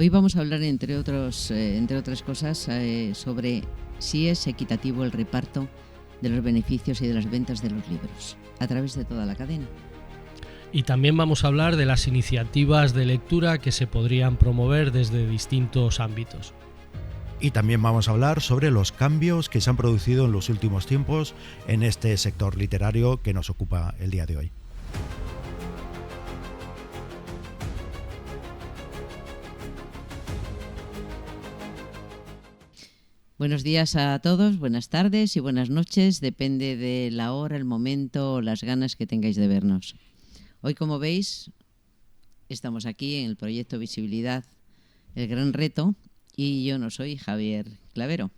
Hoy vamos a hablar, entre otras cosas, sobre si es equitativo el reparto de los beneficios y de las ventas de los libros a través de toda la cadena. Y también vamos a hablar de las iniciativas de lectura que se podrían promover desde distintos ámbitos. Y también vamos a hablar sobre los cambios que se han producido en los últimos tiempos en este sector literario que nos ocupa el día de hoy. Buenos días a todos, buenas tardes y buenas noches, depende de la hora, el momento o las ganas que tengáis de vernos. Hoy, como veis, estamos aquí en el proyecto Visibilidad, el gran reto, y yo no soy Javier Clavero.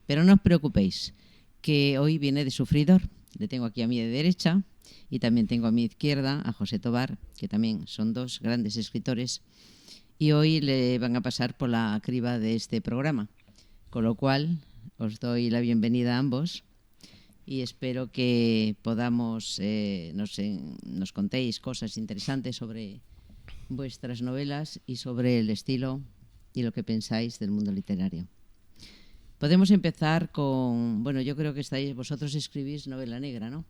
Pero no os preocupéis, que hoy viene de sufridor. Le tengo aquí a mi derecha y también tengo a mi izquierda a José Tobar, que también son dos grandes escritores, y hoy le van a pasar por la criba de este programa. Con lo cual, os doy la bienvenida a ambos y espero que podamos, nos contéis cosas interesantes sobre vuestras novelas y sobre el estilo y lo que pensáis del mundo literario. Podemos empezar con, yo creo que vosotros escribís novela negra, ¿no?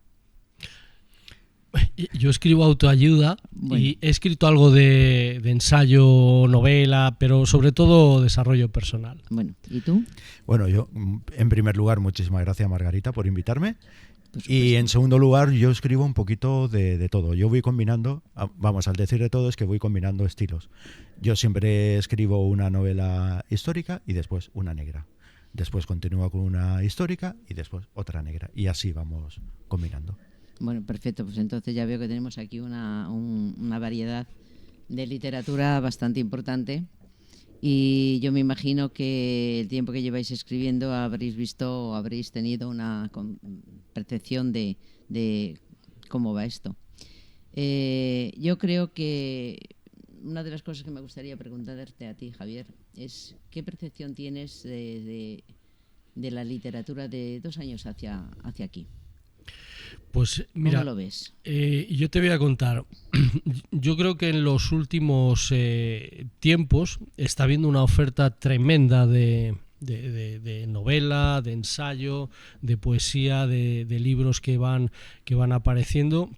Yo escribo autoayuda y he escrito algo de ensayo, novela, pero sobre todo desarrollo personal. Bueno, ¿y tú? Bueno, yo, en primer lugar, muchísimas gracias, Margarita, por invitarme. Y en segundo lugar, yo escribo un poquito de todo. Yo voy combinando, al decir de todo es que voy combinando estilos. Yo siempre escribo una novela histórica y después una negra. Después continúo con una histórica y después otra negra. Y así vamos combinando. Bueno, perfecto. Pues entonces ya veo que tenemos aquí una variedad de literatura bastante importante y yo me imagino que el tiempo que lleváis escribiendo habréis tenido una percepción de cómo va esto. Yo creo que una de las cosas que me gustaría preguntarte a ti, Javier, es ¿qué percepción tienes de la literatura de 2 años hacia aquí? Pues mira, ¿cómo lo ves? Yo te voy a contar. Yo creo que en los últimos tiempos está habiendo una oferta tremenda de novela, de ensayo, de poesía, de libros que van apareciendo.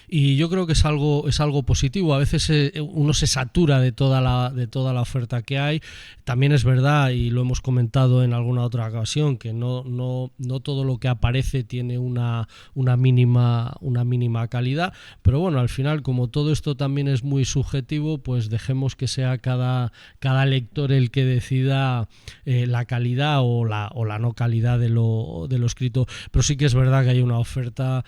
Y yo creo que es algo positivo. A veces uno se satura de toda la oferta que hay. También es verdad, y lo hemos comentado en alguna otra ocasión, que no todo lo que aparece tiene una mínima calidad. Pero bueno, al final, como todo esto también es muy subjetivo, pues dejemos que sea cada lector el que decida la calidad o la no calidad de lo escrito. Pero sí que es verdad que hay una oferta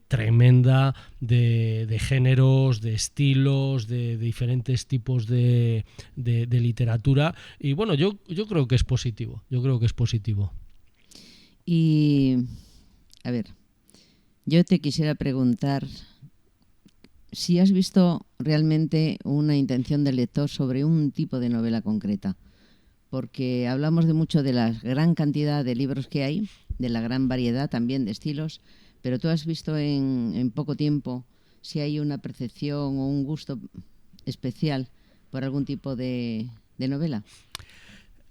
tremenda de géneros, de estilos, de diferentes tipos de literatura, y bueno, yo creo que es positivo. Y a ver, yo te quisiera preguntar si has visto realmente una intención del lector sobre un tipo de novela concreta, porque hablamos mucho de la gran cantidad de libros que hay, de la gran variedad también de estilos, pero tú has visto en poco tiempo si hay una percepción o un gusto especial por algún tipo de novela.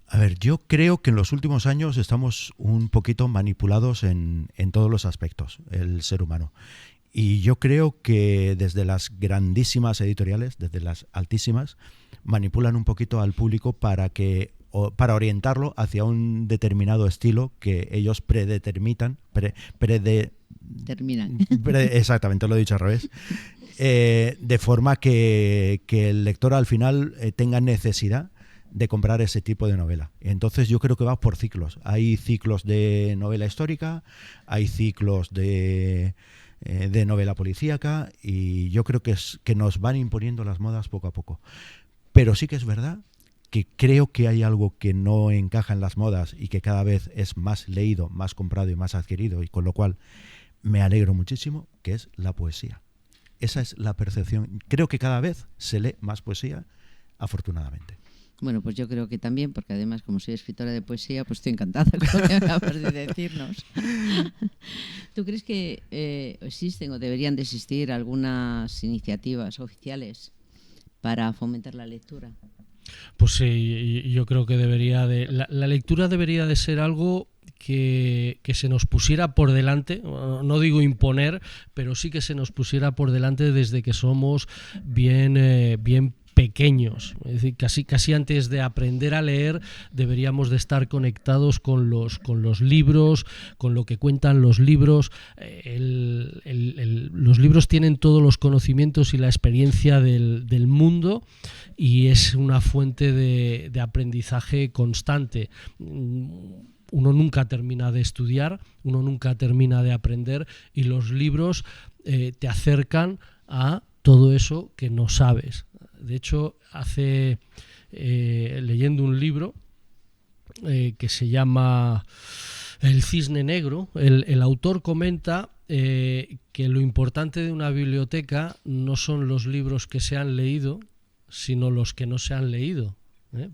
A ver, yo creo que en los últimos años estamos un poquito manipulados en todos los aspectos, el ser humano. Y yo creo que desde las grandísimas editoriales, desde las altísimas, manipulan un poquito al público para orientarlo hacia un determinado estilo que ellos predeterminan. Exactamente, lo he dicho al revés. De forma que el lector al final tenga necesidad de comprar ese tipo de novela. Entonces yo creo que va por ciclos. Hay ciclos de novela histórica, hay ciclos de novela policíaca, y yo creo que nos van imponiendo las modas poco a poco. Pero sí que es verdad que creo que hay algo que no encaja en las modas y que cada vez es más leído, más comprado y más adquirido, y con lo cual me alegro muchísimo, que es la poesía. Esa es la percepción. Creo que cada vez se lee más poesía, afortunadamente. Bueno, pues yo creo que también, porque además, como soy escritora de poesía, pues estoy encantada con lo que acabas de decirnos. ¿Tú crees que existen o deberían de existir algunas iniciativas oficiales para fomentar la lectura? Pues sí, yo creo que la lectura debería de ser algo que se nos pusiera por delante, no digo imponer, pero sí que se nos pusiera por delante desde que somos bien pequeños. Es decir, casi antes de aprender a leer deberíamos de estar conectados con los libros, con lo que cuentan los libros. Los libros tienen todos los conocimientos y la experiencia del mundo, y es una fuente de aprendizaje constante. Uno nunca termina de estudiar, uno nunca termina de aprender, y los libros te acercan a todo eso que no sabes. De hecho, leyendo un libro que se llama El Cisne Negro, el autor comenta que lo importante de una biblioteca no son los libros que se han leído, sino los que no se han leído,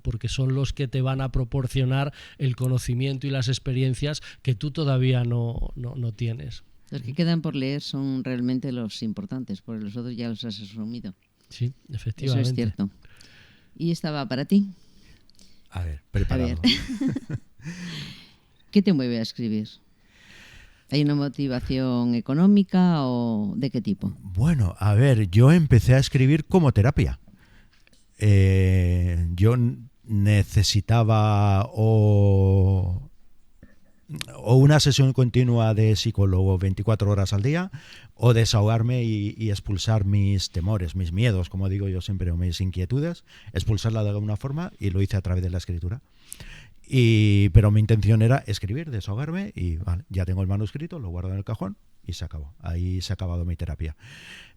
porque son los que te van a proporcionar el conocimiento y las experiencias que tú todavía no tienes. Los que quedan por leer son realmente los importantes, porque los otros ya los has asumido. Sí, efectivamente. Eso es cierto. ¿Y esta va para ti? A ver, preparado. A ver. ¿Qué te mueve a escribir? ¿Hay una motivación económica o de qué tipo? Bueno, a ver, yo empecé a escribir como terapia. Yo necesitaba o una sesión continua de psicólogo 24 horas al día, o desahogarme y expulsar mis temores, mis miedos, como digo yo siempre, o mis inquietudes, expulsarla de alguna forma, y lo hice a través de la escritura. Pero mi intención era escribir, desahogarme, y vale, ya tengo el manuscrito, lo guardo en el cajón y se acabó. Ahí se ha acabado mi terapia.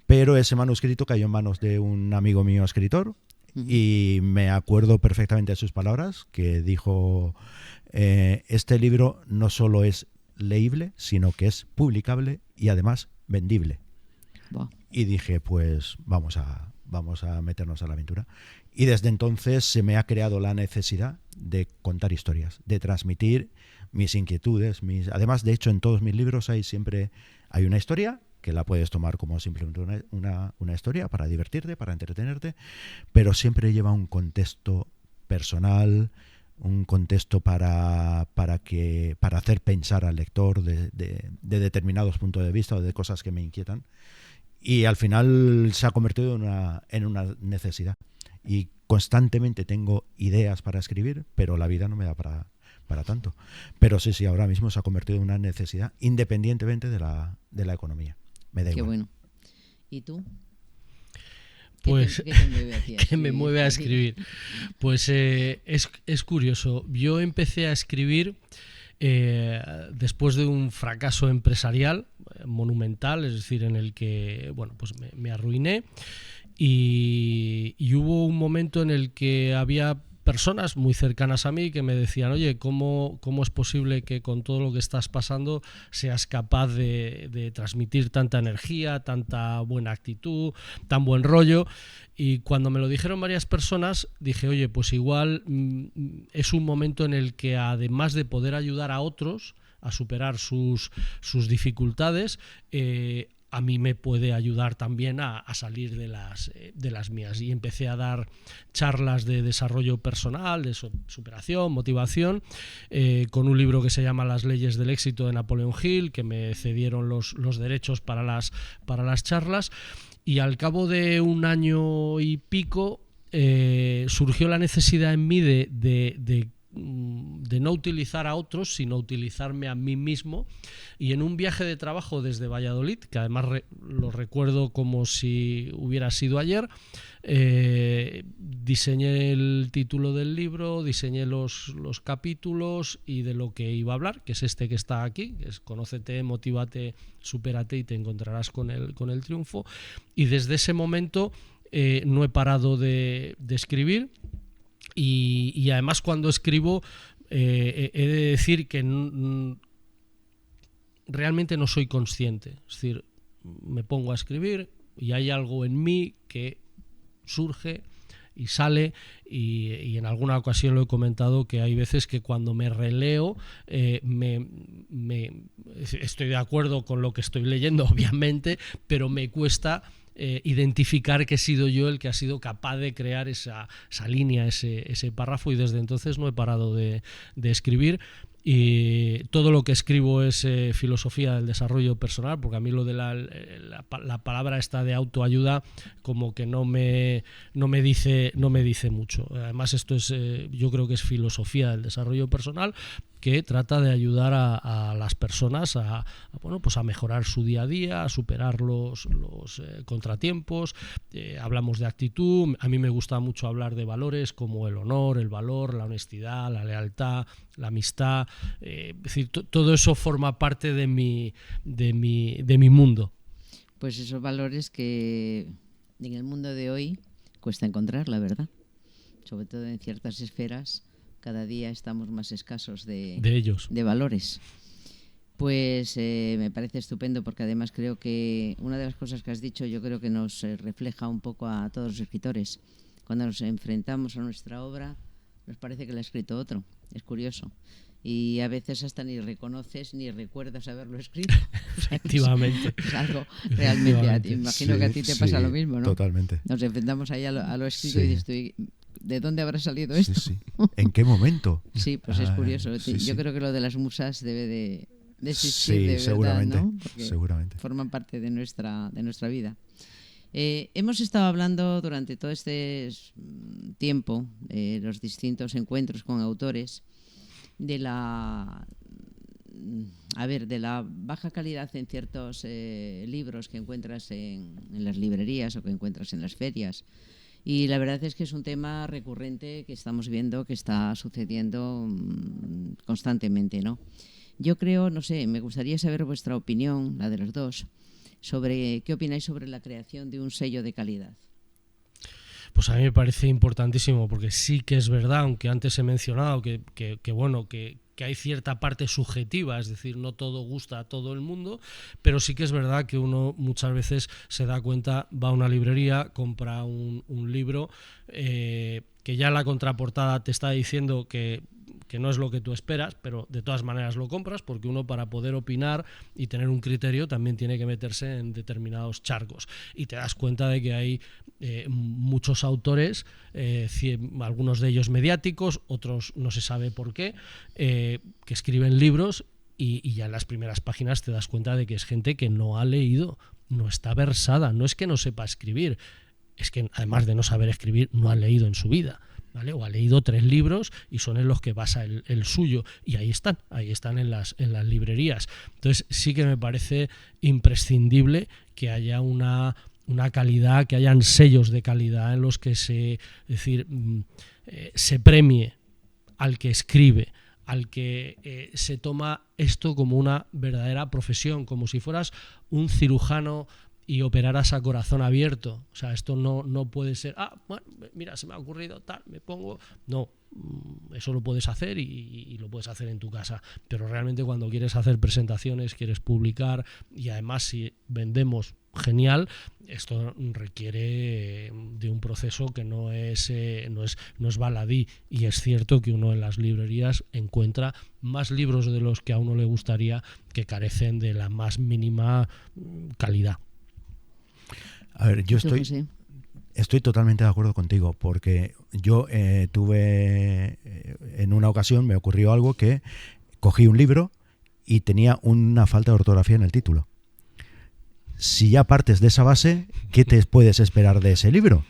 Pero ese manuscrito cayó en manos de un amigo mío escritor, y me acuerdo perfectamente de sus palabras, que dijo: este libro no solo es leíble, sino que es publicable y además vendible. Wow. Y dije, pues vamos a meternos a la aventura. Y desde entonces se me ha creado la necesidad de contar historias, de transmitir mis inquietudes. Además, de hecho, en todos mis libros siempre hay una historia, que la puedes tomar como simplemente una historia para divertirte, para entretenerte, pero siempre lleva un contexto personal, un contexto para hacer pensar al lector de determinados puntos de vista o de cosas que me inquietan. Y al final se ha convertido en una necesidad. Y constantemente tengo ideas para escribir, pero la vida no me da para tanto. Pero sí, ahora mismo se ha convertido en una necesidad, independientemente de la economía. Me da igual. Qué bueno. ¿Y tú? Pues, ¿Qué te mueve a ti a ¿qué me mueve a escribir? Pues es curioso. Yo empecé a escribir después de un fracaso empresarial monumental, es decir, en el que pues me arruiné, y hubo un momento en el que había personas muy cercanas a mí que me decían: oye, ¿cómo es posible que con todo lo que estás pasando seas capaz de transmitir tanta energía, tanta buena actitud, tan buen rollo? Y cuando me lo dijeron varias personas, dije: oye, pues igual es un momento en el que, además de poder ayudar a otros a superar sus dificultades, a mí me puede ayudar también a salir de las mías. Y empecé a dar charlas de desarrollo personal, de superación, motivación, con un libro que se llama Las leyes del éxito, de Napoleon Hill, que me cedieron los derechos para las charlas. Y al cabo de un año y pico surgió la necesidad en mí de no utilizar a otros, sino utilizarme a mí mismo. Y en un viaje de trabajo desde Valladolid, que además lo recuerdo como si hubiera sido ayer, diseñé el título del libro, diseñé los capítulos y de lo que iba a hablar, que es este que está aquí, que es Conócete, Motívate, Supérate y te encontrarás con el triunfo. Y desde ese momento no he parado de escribir. Y además, cuando escribo, he de decir que realmente no soy consciente. Es decir, me pongo a escribir y hay algo en mí que surge y sale, y en alguna ocasión lo he comentado, que hay veces que cuando me releo estoy de acuerdo con lo que estoy leyendo, obviamente, pero me cuesta identificar que he sido yo el que ha sido capaz de crear esa línea, ese párrafo, y desde entonces no he parado de escribir. Y todo lo que escribo es filosofía del desarrollo personal, porque a mí lo de la palabra esta de autoayuda como que no me dice mucho. Además esto es yo creo que es filosofía del desarrollo personal, que trata de ayudar a las personas a mejorar su día a día, a superar los contratiempos. Hablamos de actitud. A mí me gusta mucho hablar de valores como el honor, el valor, la honestidad, la lealtad, la amistad. Es decir, todo eso forma parte de mi mundo. Pues esos valores que en el mundo de hoy cuesta encontrar, la verdad. Sobre todo en ciertas esferas, cada día estamos más escasos de ellos, de valores. Pues me parece estupendo, porque además creo que una de las cosas que has dicho yo creo que nos refleja un poco a todos los escritores. Cuando nos enfrentamos a nuestra obra nos parece que la ha escrito otro. Es curioso. Y a veces hasta ni reconoces ni recuerdas haberlo escrito. Efectivamente. Es algo realmente. Imagino que a ti te pasa lo mismo, ¿no? Totalmente. Nos enfrentamos ahí a lo escrito, Sí. y dices, ¿de dónde habrá salido esto? Sí, sí. ¿En qué momento? Sí, pues es curioso. Sí, Yo sí. creo que lo de las musas debe de existir, Sí, de verdad, seguramente, ¿no? Porque seguramente. forman parte de nuestra vida. Hemos estado hablando durante todo este tiempo, los distintos encuentros con autores, de la baja calidad en ciertos libros que encuentras en las librerías o que encuentras en las ferias. Y la verdad es que es un tema recurrente que estamos viendo que está sucediendo constantemente, ¿no? Yo creo, no sé, me gustaría saber vuestra opinión, la de los dos, sobre qué opináis sobre la creación de un sello de calidad. Pues a mí me parece importantísimo, porque sí que es verdad, aunque antes he mencionado que hay cierta parte subjetiva, es decir, no todo gusta a todo el mundo, pero sí que es verdad que uno muchas veces se da cuenta, va a una librería, compra un libro, que ya la contraportada te está diciendo que no es lo que tú esperas, pero de todas maneras lo compras, porque uno, para poder opinar y tener un criterio, también tiene que meterse en determinados charcos, y te das cuenta de que hay muchos autores, algunos de ellos mediáticos, otros no se sabe por qué, que escriben libros y ya en las primeras páginas te das cuenta de que es gente que no ha leído, no está versada. No es que no sepa escribir, es que además de no saber escribir, no ha leído en su vida, ¿vale? O ha leído 3 libros y son en los que basa el suyo, y ahí están en las librerías. Entonces sí que me parece imprescindible que haya una calidad, que hayan sellos de calidad en los que se premie al que escribe, al que se toma esto como una verdadera profesión, como si fueras un cirujano y operaras a corazón abierto. O sea, esto no puede ser, bueno, mira, se me ha ocurrido tal, me pongo... No, eso lo puedes hacer y lo puedes hacer en tu casa, pero realmente cuando quieres hacer presentaciones, quieres publicar, y además si vendemos, genial, esto requiere de un proceso que no es baladí, y es cierto que uno en las librerías encuentra más libros de los que a uno le gustaría, que carecen de la más mínima calidad. A ver, yo estoy totalmente de acuerdo contigo, porque yo tuve, en una ocasión me ocurrió algo, que cogí un libro y tenía una falta de ortografía en el título. Si ya partes de esa base, ¿qué te puedes esperar de ese libro?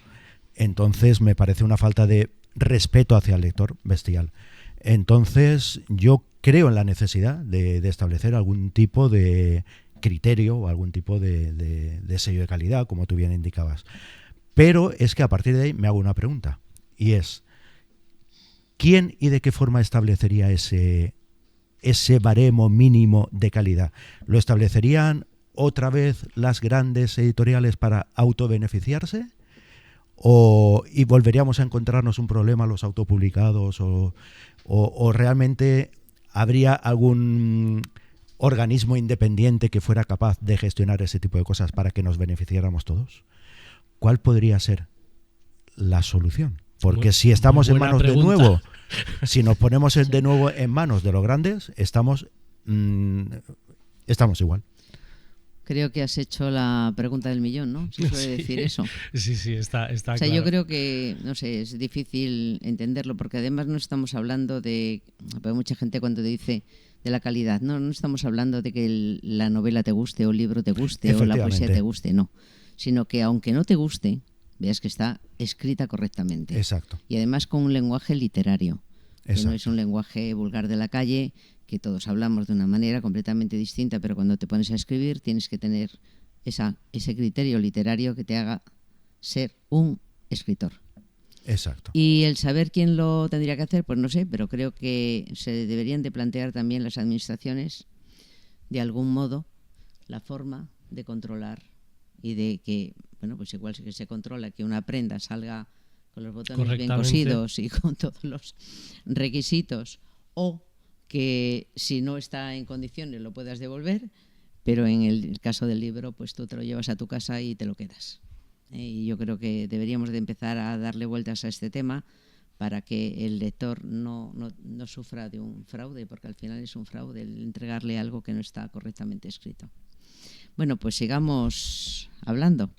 Entonces me parece una falta de respeto hacia el lector bestial. Entonces yo creo en la necesidad de establecer algún tipo de criterio o algún tipo de sello de calidad, como tú bien indicabas. Pero es que a partir de ahí me hago una pregunta, y es: ¿quién y de qué forma establecería ese baremo mínimo de calidad? ¿Lo establecerían otra vez las grandes editoriales para autobeneficiarse? ¿Y volveríamos a encontrarnos un problema los autopublicados? ¿O realmente habría algún organismo independiente que fuera capaz de gestionar ese tipo de cosas para que nos beneficiáramos todos? ¿Cuál podría ser la solución? Porque si estamos en manos de nuevo, si nos ponemos de nuevo en manos de los grandes, estamos igual. Creo que has hecho la pregunta del millón, ¿no? Se suele decir eso. Sí, está O sea, claro. yo creo que, no sé, es difícil entenderlo porque además no estamos hablando de... Pero mucha gente cuando dice de la calidad, no estamos hablando de que la novela te guste o el libro te guste o la poesía te guste, no. Sino que aunque no te guste, veas que está escrita correctamente. Exacto. Y además con un lenguaje literario, que Exacto. no es un lenguaje vulgar de la calle, que todos hablamos de una manera completamente distinta, pero cuando te pones a escribir tienes que tener ese criterio literario que te haga ser un escritor. Exacto. Y el saber quién lo tendría que hacer, pues no sé, pero creo que se deberían de plantear también las administraciones, de algún modo, la forma de controlar y de que, bueno, pues igual que se controla que una prenda salga con los botones bien cosidos y con todos los requisitos, o que si no está en condiciones lo puedas devolver, pero en el caso del libro pues tú te lo llevas a tu casa y te lo quedas. Y yo creo que deberíamos de empezar a darle vueltas a este tema para que el lector no sufra de un fraude, porque al final es un fraude el entregarle algo que no está correctamente escrito. Bueno, pues sigamos hablando.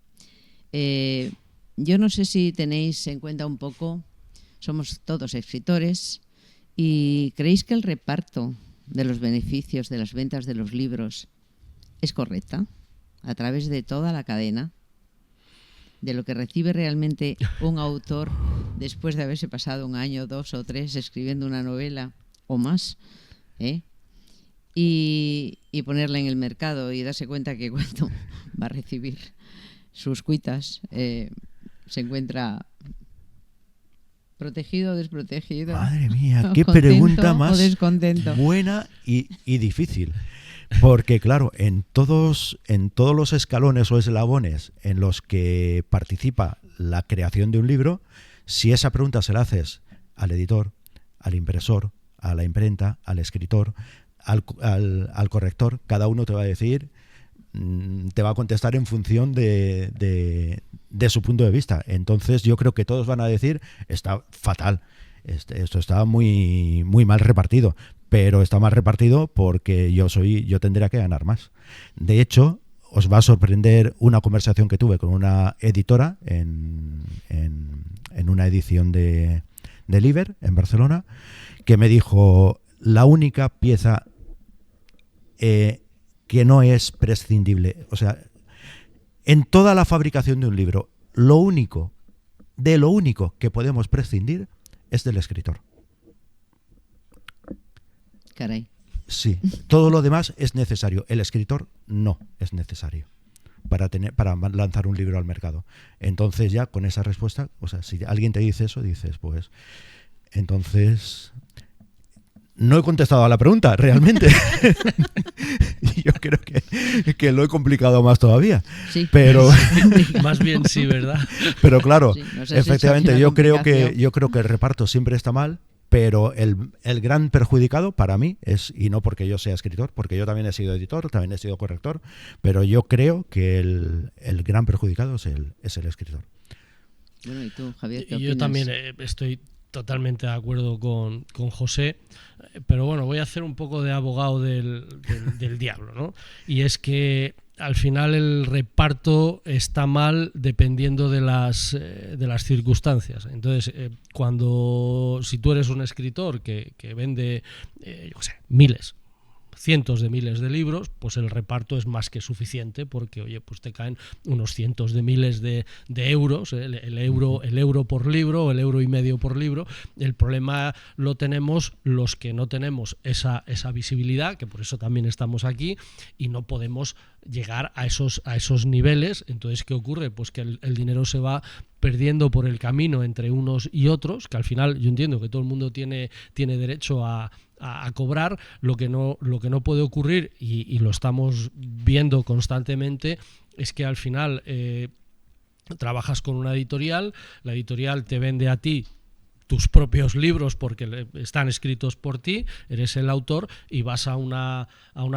Yo no sé si tenéis en cuenta un poco, somos todos escritores, ¿y creéis que el reparto de los beneficios de las ventas de los libros es correcta a través de toda la cadena, de lo que recibe realmente un autor después de haberse pasado 1 año, 2 o 3 escribiendo una novela o más, y ponerla en el mercado y darse cuenta que cuando va a recibir sus cuitas se encuentra protegido o desprotegido? Madre mía, qué contento pregunta o más descontento. buena y difícil. Porque claro, en todos los escalones o eslabones en los que participa la creación de un libro, si esa pregunta se la haces al editor, al impresor, a la imprenta, al escritor, al corrector, cada uno te va a decir, te va a contestar en función de su punto de vista. Entonces yo creo que todos van a decir, está fatal, esto está muy, muy mal repartido. Pero está mal repartido porque yo tendría que ganar más. De hecho, os va a sorprender una conversación que tuve con una editora en una edición de Liber en Barcelona, que me dijo, la única pieza que no es prescindible, o sea, en toda la fabricación de un libro, lo único que podemos prescindir es del escritor. Caray. Sí, todo lo demás es necesario. El escritor no es necesario para lanzar un libro al mercado. Entonces ya con esa respuesta, o sea, si alguien te dice eso, dices, pues, entonces no he contestado a la pregunta, realmente. Yo creo que lo he complicado más todavía. Sí. Pero más bien sí, ¿verdad? Pero claro, Sí, efectivamente, yo creo que el reparto siempre está mal. Pero el gran perjudicado para mí es, y no porque yo sea escritor, porque yo también he sido editor, también he sido corrector, pero yo creo que el gran perjudicado es el escritor. Bueno, ¿y tú, Javier, qué Yo opinas? también estoy totalmente de acuerdo con José, pero bueno, voy a hacer un poco de abogado del diablo, ¿no? Y es que al final el reparto está mal dependiendo de las circunstancias. Entonces, si tú eres un escritor que vende, yo qué sé, cientos de miles de libros, pues el reparto es más que suficiente porque, oye, pues te caen unos cientos de miles de euros, el euro por libro o el €1,50 por libro. El problema lo tenemos los que no tenemos esa visibilidad, que por eso también estamos aquí, y no podemos llegar a esos niveles. Entonces, ¿qué ocurre? Pues que el dinero se va perdiendo por el camino entre unos y otros, que al final yo entiendo que todo el mundo tiene derecho a cobrar. Lo que no puede ocurrir, y lo estamos viendo constantemente, es que al final trabajas con una editorial, la editorial te vende a ti tus propios libros porque están escritos por ti, eres el autor, y vas a una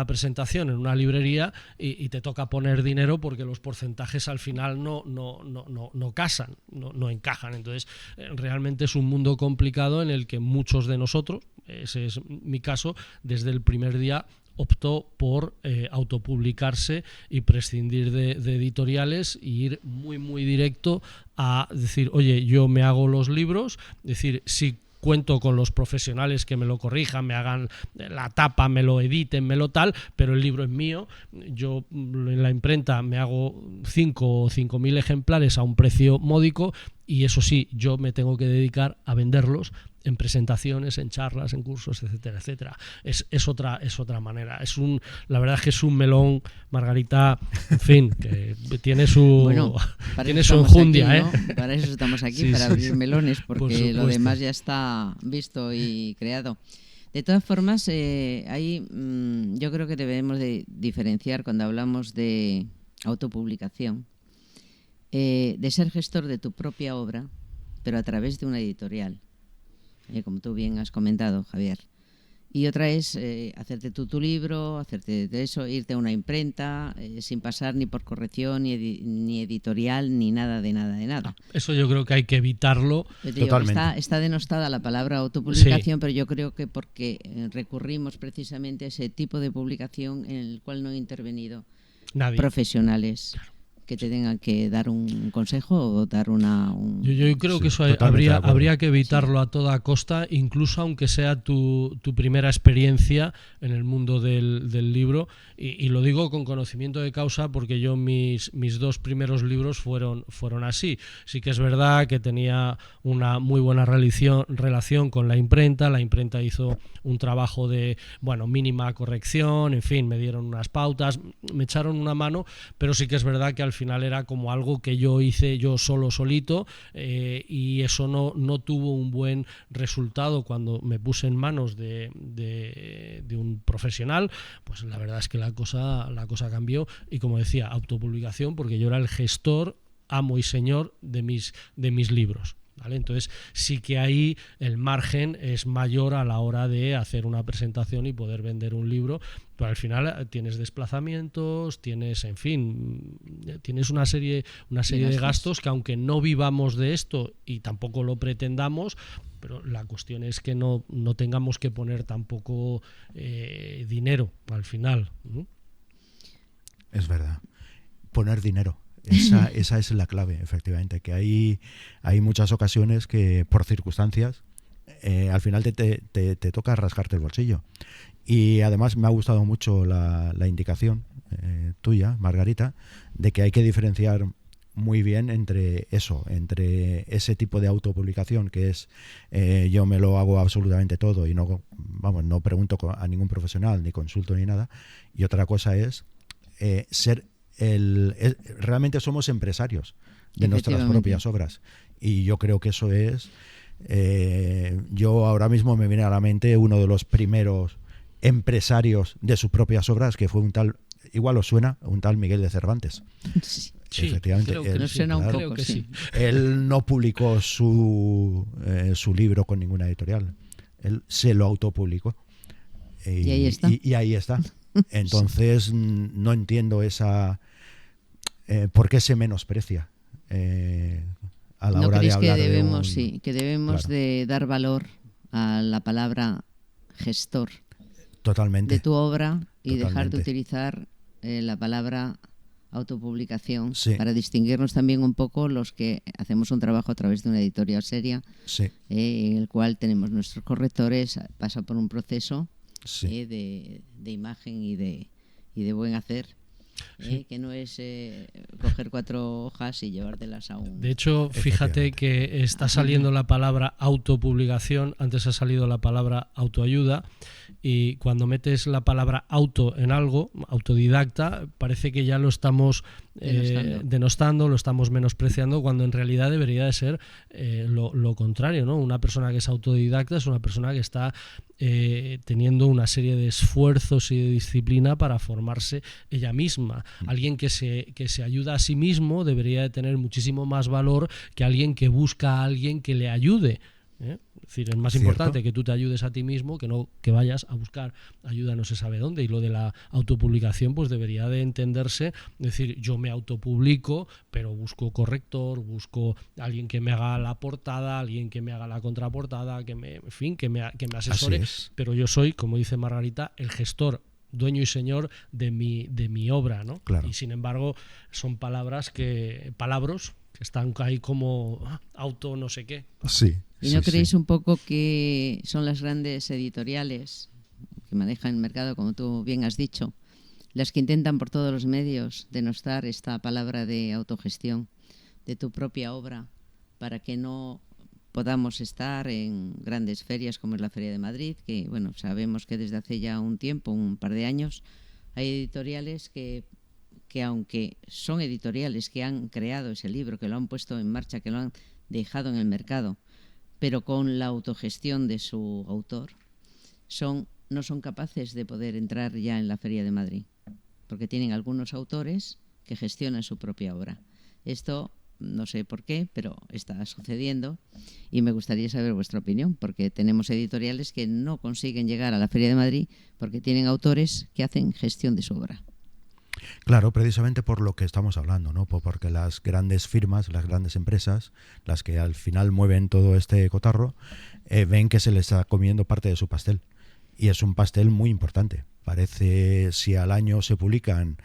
presentación en una librería y te toca poner dinero porque los porcentajes al final no casan, no encajan. Entonces realmente es un mundo complicado en el que muchos de nosotros, ese es mi caso, desde el primer día optó por autopublicarse y prescindir de editoriales y ir muy directo a decir, oye, yo me hago los libros, decir, si cuento con los profesionales que me lo corrijan, me hagan la tapa, me lo editen, me lo tal, pero el libro es mío. Yo en la imprenta me hago 5 o 5.000 ejemplares a un precio módico y eso sí, yo me tengo que dedicar a venderlos en presentaciones, en charlas, en cursos, etcétera, etcétera. Es otra manera. La verdad es que es un melón, Margarita, en fin, que tiene su, bueno, tiene su enjundia, aquí, ¿no? Para eso estamos aquí, sí, para abrir melones, porque lo demás ya está visto y creado. De todas formas, ahí yo creo que debemos de diferenciar cuando hablamos de autopublicación, de ser gestor de tu propia obra, pero a través de una editorial. Como tú bien has comentado, Javier. Y otra es hacerte tú tu libro, hacerte de eso, irte a una imprenta sin pasar ni por corrección, ni editorial, ni nada de nada. Eso yo creo que hay que evitarlo. Totalmente. Está denostada la palabra autopublicación, sí, pero yo creo que porque recurrimos precisamente a ese tipo de publicación en el cual no han intervenido nadie. Profesionales. Claro. Que te tengan que dar un consejo o dar Yo creo que eso habría que evitarlo a toda costa, incluso aunque sea tu primera experiencia en el mundo del libro, y lo digo con conocimiento de causa porque yo mis 2 primeros libros fueron así. Sí que es verdad que tenía una muy buena relación con la imprenta hizo un trabajo de mínima corrección, en fin, me dieron unas pautas, me echaron una mano, pero sí que es verdad que al final era como algo que yo hice yo solito, y eso no tuvo un buen resultado cuando me puse en manos de un profesional. Pues la verdad es que la cosa cambió, y como decía, autopublicación, porque yo era el gestor, amo y señor de mis libros. ¿Vale? Entonces sí que ahí el margen es mayor a la hora de hacer una presentación y poder vender un libro, pero al final tienes desplazamientos, tienes, en fin, tienes una serie de gastos que, aunque no vivamos de esto y tampoco lo pretendamos, pero la cuestión es que no tengamos que poner tampoco dinero al final, ¿no? Es verdad, poner dinero. Esa es la clave, efectivamente, que hay muchas ocasiones que por circunstancias al final te toca rasgarte el bolsillo. Y además me ha gustado mucho la indicación tuya, Margarita, de que hay que diferenciar muy bien entre ese tipo de autopublicación que es yo me lo hago absolutamente todo y no pregunto a ningún profesional, ni consulto ni nada, y otra cosa es ser realmente somos empresarios de nuestras propias obras, y yo creo que eso es yo ahora mismo me viene a la mente uno de los primeros empresarios de sus propias obras, que fue un tal, igual os suena, un tal Miguel de Cervantes. Sí, efectivamente, creo que nos suena un poco, sí. Él no publicó su libro con ninguna editorial, él se lo autopublicó, y ahí está. Y ahí está. Entonces no entiendo esa por qué se menosprecia a la hora de hablar que debemos claro, de dar valor a la palabra gestor totalmente de tu obra y totalmente. Dejar de utilizar la palabra autopublicación, sí, para distinguirnos también un poco los que hacemos un trabajo a través de una editorial seria, sí, en el cual tenemos nuestros correctores, pasa por un proceso sí, de imagen y de buen hacer. Que no es coger 4 hojas y llevártelas a un... De hecho, fíjate que está saliendo la palabra autopublicación, antes ha salido la palabra autoayuda, y cuando metes la palabra auto en algo, autodidacta, parece que ya lo estamos denostando, lo estamos menospreciando, cuando en realidad debería de ser lo contrario, ¿no? Una persona que es autodidacta es una persona que está teniendo una serie de esfuerzos y de disciplina para formarse ella misma. Alguien que se ayuda a sí mismo debería de tener muchísimo más valor que alguien que busca a alguien que le ayude. Es decir, es más importante que tú te ayudes a ti mismo que no que vayas a buscar ayuda no se sabe dónde. Y lo de la autopublicación pues debería de entenderse, es decir, yo me autopublico, pero busco corrector, busco alguien que me haga la portada, alguien que me haga la contraportada, que me asesore, pero yo soy, como dice Margarita, el gestor dueño y señor de mi obra, ¿no? Claro. Y sin embargo son palabras palabras que están ahí como auto no sé qué. Sí. ¿Y no creéis un poco que son las grandes editoriales que manejan el mercado, como tú bien has dicho, las que intentan por todos los medios denostar esta palabra de autogestión de tu propia obra para que no podamos estar en grandes ferias como es la Feria de Madrid, que bueno, sabemos que desde hace ya un tiempo, un par de años, hay editoriales que aunque son editoriales que han creado ese libro, que lo han puesto en marcha, que lo han dejado en el mercado, pero con la autogestión de su autor, no son capaces de poder entrar ya en la Feria de Madrid, porque tienen algunos autores que gestionan su propia obra. Esto no sé por qué, pero está sucediendo y me gustaría saber vuestra opinión, porque tenemos editoriales que no consiguen llegar a la Feria de Madrid porque tienen autores que hacen gestión de su obra. Claro, precisamente por lo que estamos hablando, ¿no? Porque las grandes firmas, las grandes empresas, las que al final mueven todo este cotarro, ven que se les está comiendo parte de su pastel. Y es un pastel muy importante. Parece, si al año se publican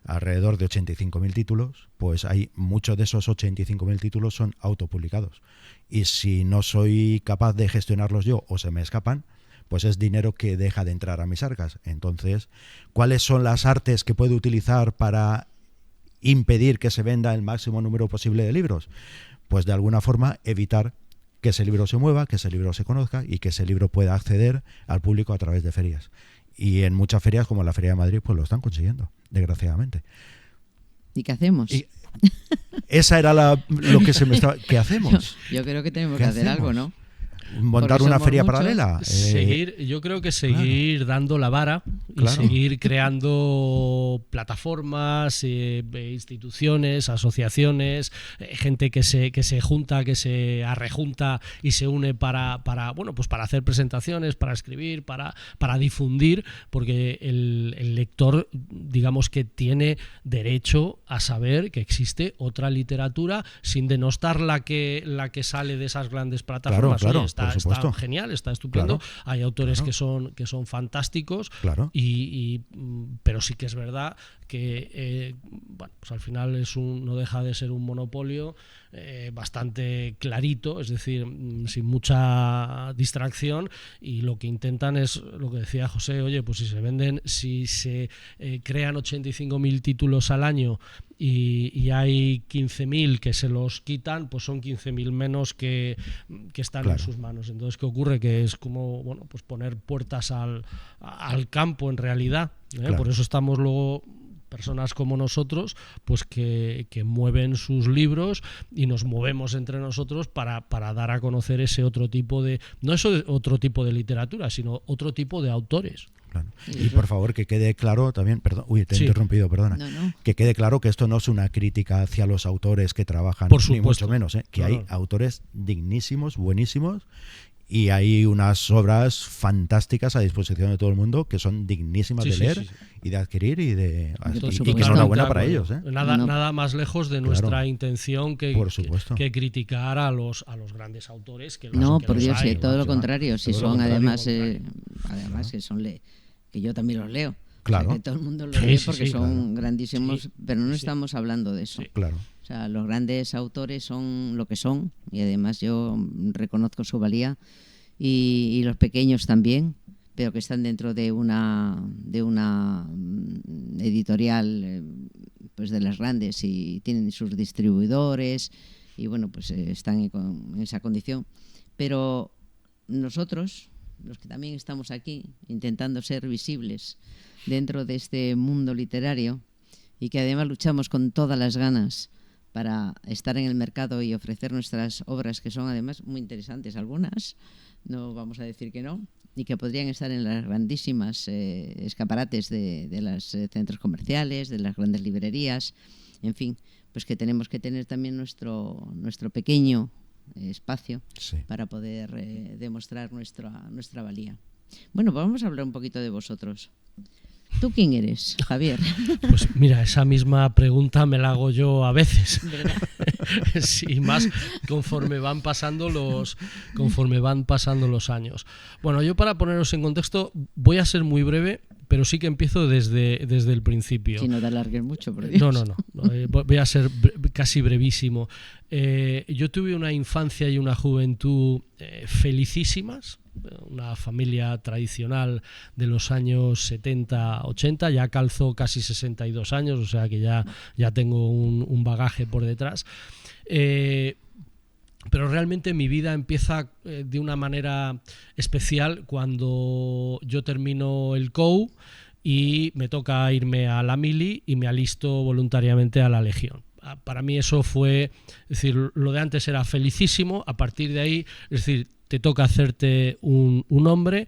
alrededor de 85.000 títulos, pues hay muchos de esos 85.000 títulos son autopublicados. Y si no soy capaz de gestionarlos yo o se me escapan, pues es dinero que deja de entrar a mis arcas. Entonces, ¿cuáles son las artes que puedo utilizar para impedir que se venda el máximo número posible de libros? Pues de alguna forma evitar que ese libro se mueva, que ese libro se conozca y que ese libro pueda acceder al público a través de ferias. Y en muchas ferias, como la Feria de Madrid, pues lo están consiguiendo, desgraciadamente. ¿Y qué hacemos? Y esa era lo que se me estaba... ¿Qué hacemos? Yo creo que tenemos que hacer algo, ¿no? Montar una feria paralela. Yo creo que seguir dando la vara y seguir creando plataformas, instituciones, asociaciones, gente que se junta, que se arrejunta y se une para hacer presentaciones, para escribir, para difundir, porque el lector, digamos que tiene derecho a saber que existe otra literatura sin denostar la que sale de esas grandes plataformas. Claro. Oye, está genial, está estupendo. Claro, hay autores que son fantásticos, pero sí que es verdad que pues al final no deja de ser un monopolio bastante clarito, es decir, sin mucha distracción, y lo que intentan es lo que decía José, oye, pues si se crean 85.000 títulos al año y hay 15.000 que se los quitan, pues son 15.000 menos que están en sus manos. Entonces, ¿qué ocurre? Que es como pues poner puertas al campo en realidad. Por eso estamos luego personas como nosotros, pues que mueven sus libros y nos movemos entre nosotros para dar a conocer ese otro tipo de, no eso de otro tipo de literatura, sino otro tipo de autores. Claro. Y por favor que quede claro también, perdón, te he interrumpido, perdona, no. Que quede claro que esto no es una crítica hacia los autores que trabajan, por supuesto, ni mucho menos, que hay autores dignísimos, buenísimos, y hay unas obras fantásticas a disposición de todo el mundo que son dignísimas de leer y de adquirir y que enhorabuena para ellos. Nada más lejos de nuestra intención que criticar a los grandes autores. Por Dios, todo lo contrario. Si son además que son que yo también los leo. Claro. O sea, que todo el mundo los lee porque son grandísimos, pero no estamos hablando de eso. Claro. O sea, los grandes autores son lo que son y además yo reconozco su valía y los pequeños también, pero que están dentro de una editorial pues de las grandes y tienen sus distribuidores y bueno, pues están en esa condición. Pero nosotros, los que también estamos aquí intentando ser visibles dentro de este mundo literario y que además luchamos con todas las ganas para estar en el mercado y ofrecer nuestras obras, que son además muy interesantes algunas, no vamos a decir que no, y que podrían estar en las grandísimas escaparates de los centros comerciales, de las grandes librerías, en fin, pues que tenemos que tener también nuestro pequeño espacio para poder demostrar nuestra valía. Bueno, pues vamos a hablar un poquito de vosotros. ¿Tú quién eres, Javier? Pues mira, esa misma pregunta me la hago yo a veces. Sí, más conforme van pasando los años. Bueno, yo para poneros en contexto voy a ser muy breve pero sí que empiezo desde el principio. Si no te alargues mucho, por Dios. No. Voy a ser casi brevísimo. Yo tuve una infancia y una juventud felicísimas, una familia tradicional de los años 70, 80, ya calzo casi 62 años, o sea que ya tengo un bagaje por detrás. Pero realmente mi vida empieza de una manera especial cuando yo termino el COU y me toca irme a la mili y me alisto voluntariamente a la Legión. Para mí eso fue, es decir, lo de antes era felicísimo, a partir de ahí, es decir, te toca hacerte un hombre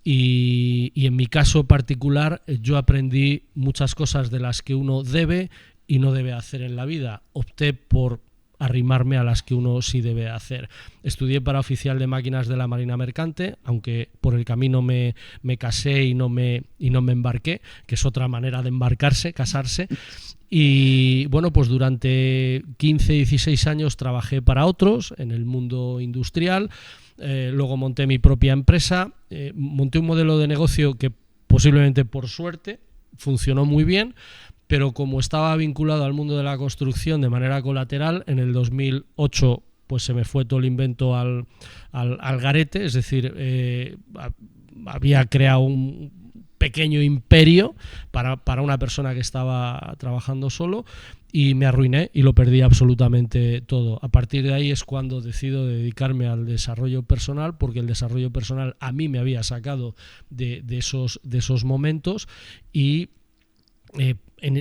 y en mi caso particular yo aprendí muchas cosas de las que uno debe y no debe hacer en la vida. Opté por arrimarme a las que uno sí debe hacer. Estudié para oficial de máquinas de la Marina Mercante, aunque por el camino me casé y no me embarqué, que es otra manera de embarcarse, casarse. Y bueno, pues durante 15, 16 años trabajé para otros en el mundo industrial, luego monté mi propia empresa, monté un modelo de negocio que posiblemente por suerte funcionó muy bien, pero como estaba vinculado al mundo de la construcción de manera colateral, en el 2008 pues se me fue todo el invento al garete, es decir, había creado un pequeño imperio para una persona que estaba trabajando solo y me arruiné y lo perdí absolutamente todo. A partir de ahí es cuando decido dedicarme al desarrollo personal, porque el desarrollo personal a mí me había sacado de esos momentos y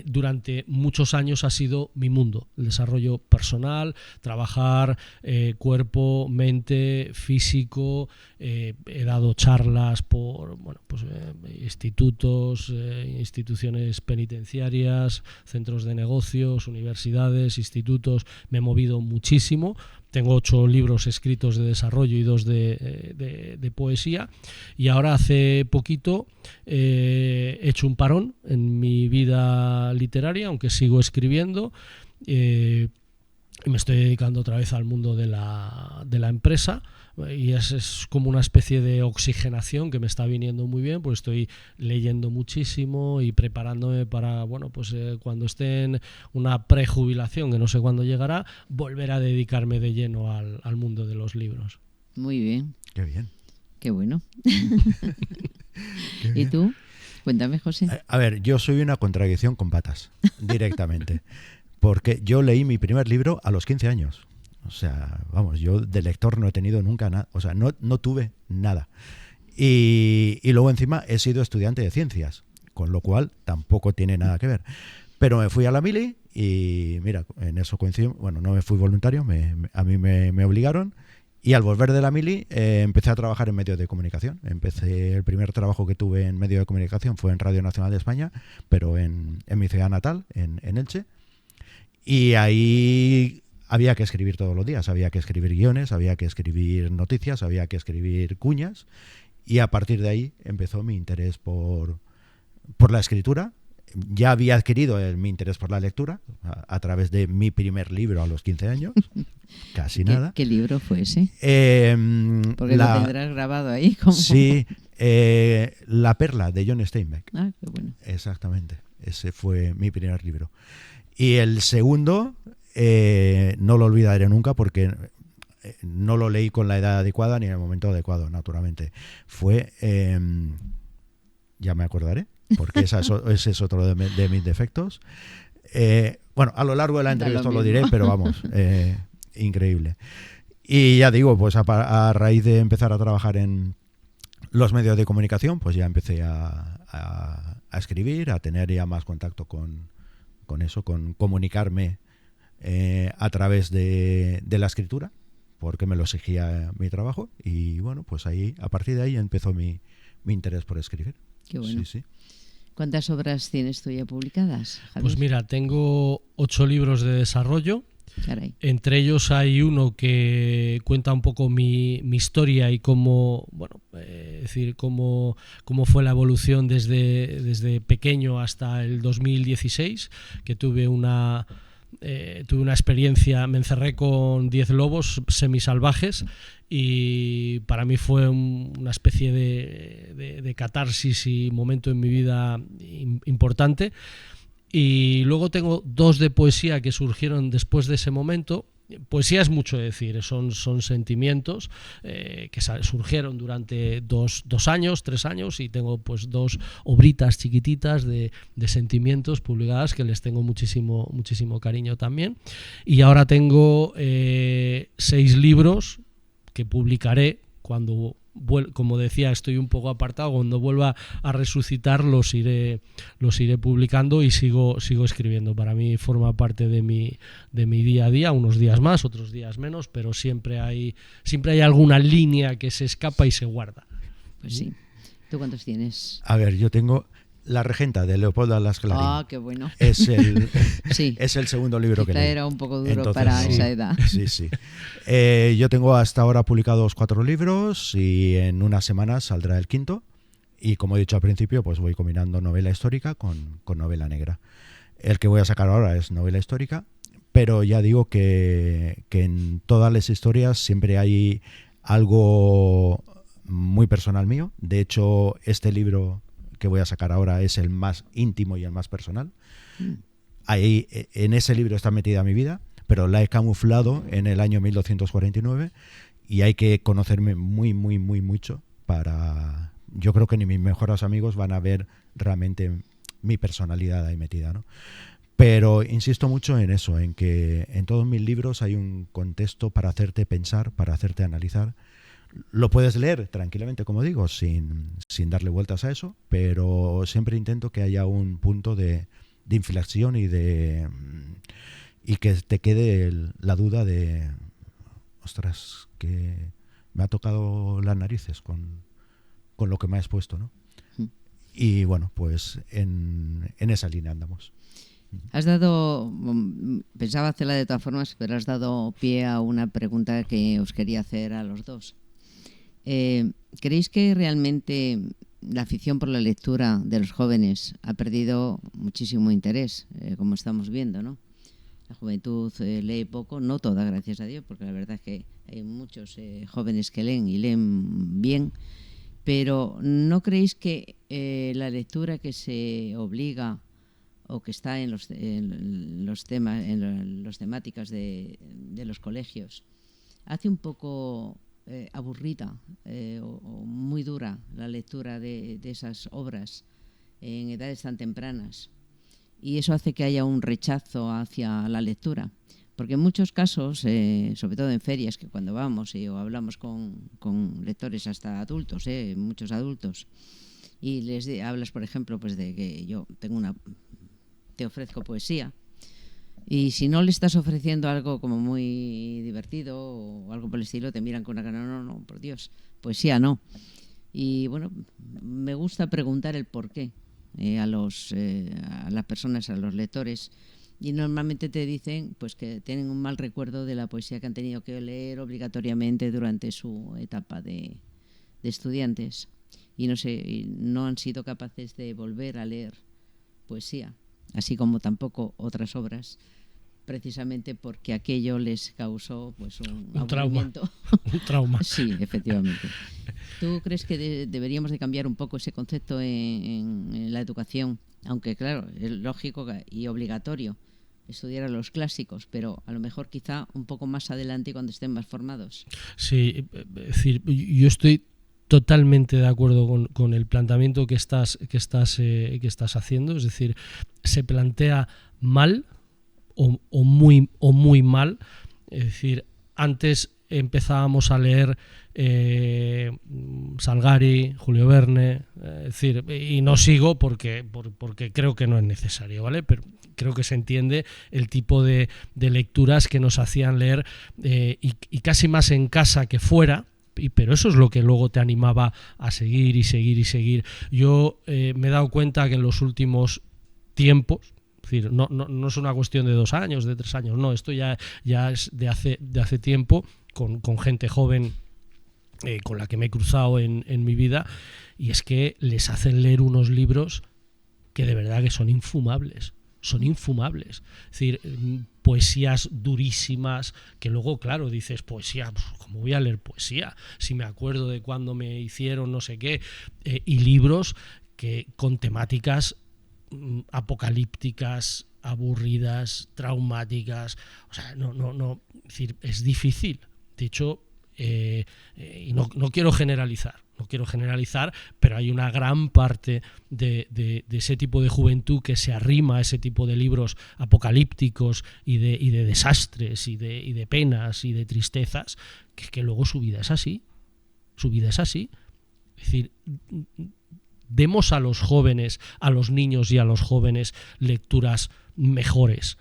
durante muchos años ha sido mi mundo, el desarrollo personal, trabajar cuerpo, mente, físico. He dado charlas por institutos, instituciones penitenciarias, centros de negocios, universidades, institutos. Me he movido muchísimo. Tengo 8 libros escritos de desarrollo y 2 de poesía. Y ahora hace poquito he hecho un parón en mi vida literaria, aunque sigo escribiendo. Y me estoy dedicando otra vez al mundo de la empresa. Y es como una especie de oxigenación que me está viniendo muy bien, pues estoy leyendo muchísimo y preparándome para, cuando esté en una prejubilación, que no sé cuándo llegará, volver a dedicarme de lleno al mundo de los libros. Muy bien. Qué bien. Qué bueno. Qué bien. ¿Y tú? Cuéntame, José. A ver, yo soy una contradicción con patas, directamente. Porque yo leí mi primer libro a los 15 años. O sea, vamos, yo de lector no he tenido nunca nada, o sea, no tuve nada. Y luego encima he sido estudiante de ciencias, con lo cual tampoco tiene nada que ver. Pero me fui a la mili y mira, en eso coincidimos, no me fui voluntario, a mí me obligaron. Y al volver de la mili empecé a trabajar en medios de comunicación. El primer trabajo que tuve en medio de comunicación fue en Radio Nacional de España, pero en mi ciudad natal, en Elche. Y ahí había que escribir todos los días, había que escribir guiones, había que escribir noticias, había que escribir cuñas, y a partir de ahí empezó mi interés por la escritura. Ya había adquirido mi interés por la lectura a través de mi primer libro a los 15 años, casi nada. ¿Qué libro fue ese? Porque lo tendrás grabado ahí. Sí, La perla, de John Steinbeck. Ah, qué bueno. Exactamente, ese fue mi primer libro. Y el segundo, no lo olvidaré nunca porque no lo leí con la edad adecuada ni en el momento adecuado, naturalmente. Fue, ya me acordaré, porque ese es otro de mis defectos. A lo largo de la entrevista lo diré, pero vamos, increíble. Y ya digo, pues a raíz de empezar a trabajar en los medios de comunicación, pues ya empecé a escribir, a tener ya más contacto con eso, con comunicarme a través de la escritura, porque me lo exigía mi trabajo. Y bueno, pues ahí, a partir de ahí empezó mi interés por escribir. Qué bueno. Sí. ¿Cuántas obras tienes tú ya publicadas, Javier? Pues mira, tengo 8 libros de desarrollo. Caray. Entre ellos hay uno que cuenta un poco mi historia y cómo, cómo fue la evolución desde pequeño hasta el 2016, que tuve una tuve una experiencia, me encerré con 10 lobos semisalvajes y para mí fue una especie de catarsis y momento en mi vida importante. Y luego tengo 2 de poesía que surgieron después de ese momento. Poesía es mucho decir, son sentimientos que surgieron durante 2 años, 3 años, y tengo pues 2 obritas chiquititas de sentimientos publicadas que les tengo muchísimo cariño también. Y ahora tengo 6 libros que publicaré cuando, como decía, estoy un poco apartado. Cuando vuelva a resucitar los iré publicando y sigo escribiendo. Para mí forma parte de mi día a día, unos días más, otros días menos, pero siempre hay alguna línea que se escapa y se guarda. Pues sí. ¿Tú cuántos tienes? A ver, yo tengo La Regenta, de Leopoldo Alas Clarín. Ah, qué bueno. Es el, sí. es el segundo libro que leí. Era un poco duro. Entonces, para sí, esa edad. Sí, sí. Yo tengo hasta ahora publicados 4 libros y en unas semanas saldrá el 5º. Y como he dicho al principio, pues voy combinando novela histórica con novela negra. El que voy a sacar ahora es novela histórica, pero ya digo que en todas las historias siempre hay algo muy personal mío. De hecho, este libro que voy a sacar ahora es el más íntimo y el más personal. Ahí, en ese libro está metida mi vida, pero la he camuflado en el año 1249 y hay que conocerme muy mucho para... Yo creo que ni mis mejores amigos van a ver realmente mi personalidad ahí metida, ¿no? Pero insisto mucho en eso, en que en todos mis libros hay un contexto para hacerte pensar, para hacerte analizar. Lo puedes leer tranquilamente, como digo, sin darle vueltas a eso, pero siempre intento que haya un punto de inflexión y que te quede la duda de, ostras, que me ha tocado las narices con lo que me has puesto, ¿no? Y bueno, pues en esa línea andamos. Has dado, pensaba hacerla de todas formas, pero has dado pie a una pregunta que os quería hacer a los dos. ¿Creéis que realmente la afición por la lectura de los jóvenes ha perdido muchísimo interés, como estamos viendo, ¿no? La juventud lee poco, no toda, gracias a Dios, porque la verdad es que hay muchos jóvenes que leen y leen bien, pero ¿no creéis que la lectura que se obliga o que está en los temas, en las temáticas de los colegios hace un poco aburrida o muy dura la lectura de esas obras en edades tan tempranas, y eso hace que haya un rechazo hacia la lectura? Porque en muchos casos, sobre todo en ferias, que cuando vamos o hablamos con lectores hasta adultos, muchos adultos, y les hablas, por ejemplo, pues de que yo te ofrezco poesía, y si no le estás ofreciendo algo como muy divertido o algo por el estilo, te miran con una cara, no, por Dios, poesía no. Y bueno, me gusta preguntar el por qué a las personas, a los lectores, y normalmente te dicen pues que tienen un mal recuerdo de la poesía que han tenido que leer obligatoriamente durante su etapa de estudiantes, y no han sido capaces de volver a leer poesía, así como tampoco otras obras, precisamente porque aquello les causó pues un aburrimiento. Un trauma. Sí, efectivamente. ¿Tú crees que deberíamos de cambiar un poco ese concepto en la educación? Aunque claro, es lógico y obligatorio estudiar a los clásicos, pero a lo mejor quizá un poco más adelante cuando estén más formados. Sí, es decir, yo estoy totalmente de acuerdo con el planteamiento que estás haciendo. Es decir, se plantea mal o muy mal. Es decir, antes empezábamos a leer Salgari, Julio Verne, es decir, y no sigo porque creo que no es necesario, ¿vale? Pero creo que se entiende el tipo de lecturas que nos hacían leer y casi más en casa que fuera. Pero eso es lo que luego te animaba a seguir y seguir y seguir. Yo me he dado cuenta que en los últimos tiempos, es decir, no es una cuestión de 2 años, de 3 años, no, esto ya es de hace tiempo, con gente joven con la que me he cruzado en mi vida, y es que les hacen leer unos libros que de verdad que son infumables. son infumables. Es decir, poesías durísimas, que luego, claro, dices, poesía, ¿cómo voy a leer poesía? Si me acuerdo de cuando me hicieron no sé qué, y libros que con temáticas apocalípticas, aburridas, traumáticas, o sea, no, es decir, es difícil. De hecho, y no quiero generalizar, pero hay una gran parte de ese tipo de juventud que se arrima a ese tipo de libros apocalípticos y de desastres y de penas y de tristezas, que luego su vida es así. Es decir, demos a los jóvenes, a los niños y a los jóvenes lecturas mejores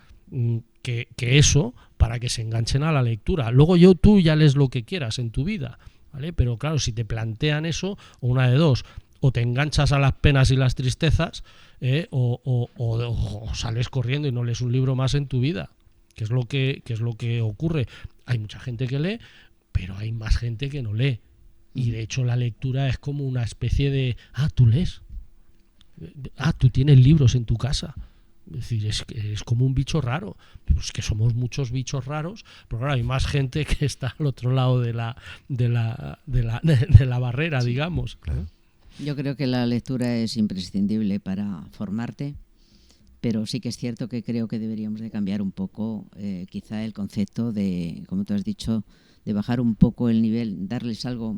que eso, para que se enganchen a la lectura. Luego tú ya lees lo que quieras en tu vida, ¿vale? Pero claro, si te plantean eso, una de dos: o te enganchas a las penas y las tristezas, o sales corriendo y no lees un libro más en tu vida, que es lo que ocurre. Hay mucha gente que lee, pero hay más gente que no lee. Y de hecho la lectura es como una especie de, tú lees, tú tienes libros en tu casa. Es decir, es como un bicho raro. Pues que somos muchos bichos raros, pero claro, hay más gente que está al otro lado de la barrera, digamos. Claro. Yo creo que la lectura es imprescindible para formarte, pero sí que es cierto que creo que deberíamos de cambiar un poco quizá el concepto de, como tú has dicho, de bajar un poco el nivel, darles algo